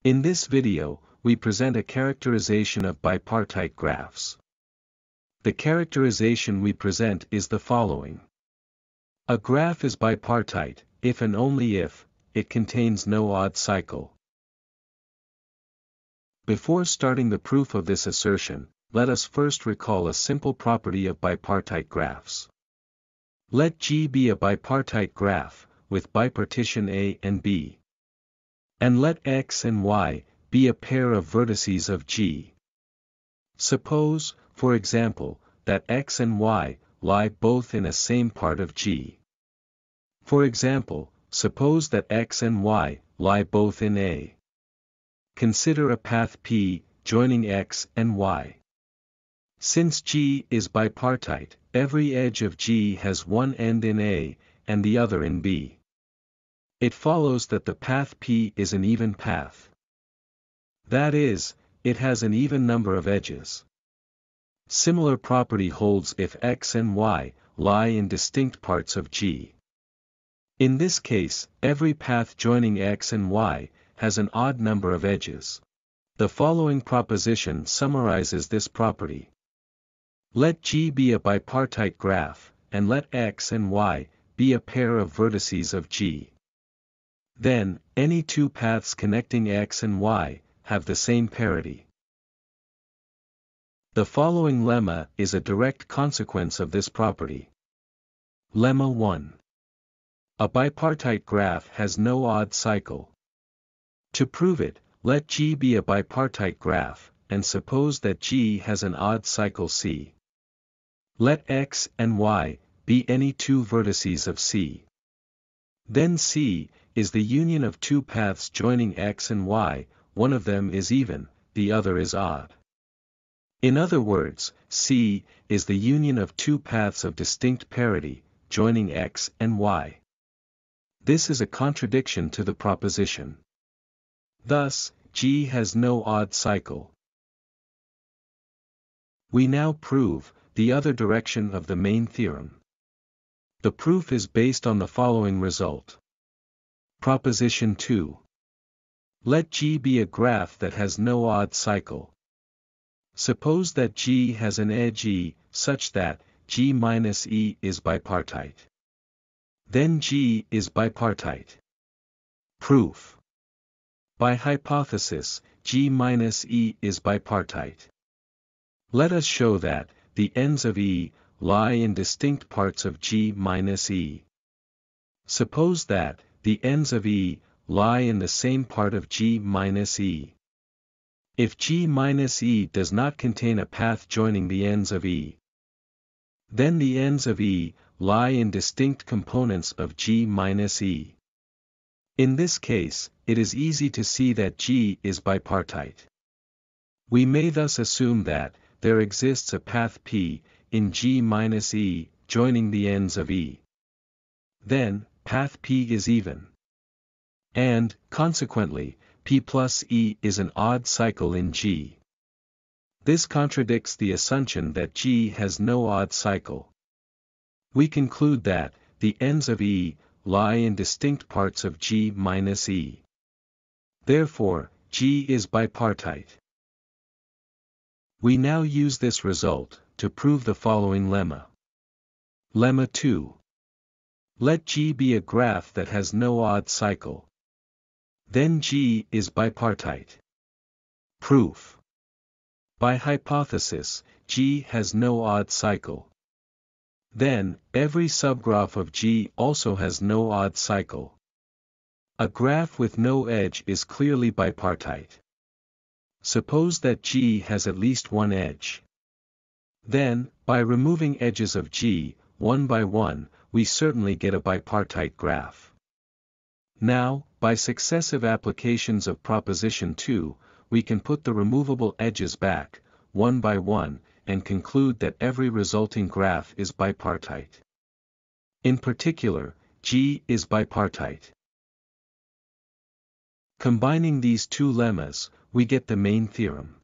In this video, we present a characterization of bipartite graphs. The characterization we present is the following. A graph is bipartite, if and only if, it contains no odd cycle. Before starting the proof of this assertion, let us first recall a simple property of bipartite graphs. Let G be a bipartite graph, with bipartition A and B. And let X and Y be a pair of vertices of G. Suppose, for example, that X and Y lie both in a same part of G. For example, suppose that X and Y lie both in A. Consider a path P, joining X and Y. Since G is bipartite, every edge of G has one end in A, and the other in B. It follows that the path P is an even path. That is, it has an even number of edges. Similar property holds if X and Y lie in distinct parts of G. In this case, every path joining X and Y has an odd number of edges. The following proposition summarizes this property. Let G be a bipartite graph, and let X and Y be a pair of vertices of G. Then, any two paths connecting X and Y have the same parity. The following lemma is a direct consequence of this property. Lemma 1. A bipartite graph has no odd cycle. To prove it, let G be a bipartite graph, and suppose that G has an odd cycle C. Let X and Y be any two vertices of C. Then C is the union of two paths joining X and Y, one of them is even, the other is odd. In other words, C is the union of two paths of distinct parity, joining X and Y. This is a contradiction to the proposition. Thus, G has no odd cycle. We now prove the other direction of the main theorem. The proof is based on the following result. Proposition 2. Let G be a graph that has no odd cycle. Suppose that G has an edge E, such that G minus E is bipartite. Then G is bipartite. Proof. By hypothesis, G minus E is bipartite. Let us show that the ends of E lie in distinct parts of G minus E. Suppose that the ends of E lie in the same part of G minus E. If G minus E does not contain a path joining the ends of E, then the ends of E lie in distinct components of G minus E. In this case, it is easy to see that G is bipartite. We may thus assume that there exists a path P in G minus E joining the ends of E. Then, path P is even. And, consequently, P plus E is an odd cycle in G. This contradicts the assumption that G has no odd cycle. We conclude that the ends of E lie in distinct parts of G minus E. Therefore, G is bipartite. We now use this result to prove the following lemma. Lemma 2. Let G be a graph that has no odd cycle. Then G is bipartite. Proof. By hypothesis, G has no odd cycle. Then, every subgraph of G also has no odd cycle. A graph with no edge is clearly bipartite. Suppose that G has at least one edge. Then, by removing edges of G, one by one, we certainly get a bipartite graph. Now, by successive applications of proposition 2, we can put the removable edges back, one by one, and conclude that every resulting graph is bipartite. In particular, G is bipartite. Combining these two lemmas, we get the main theorem.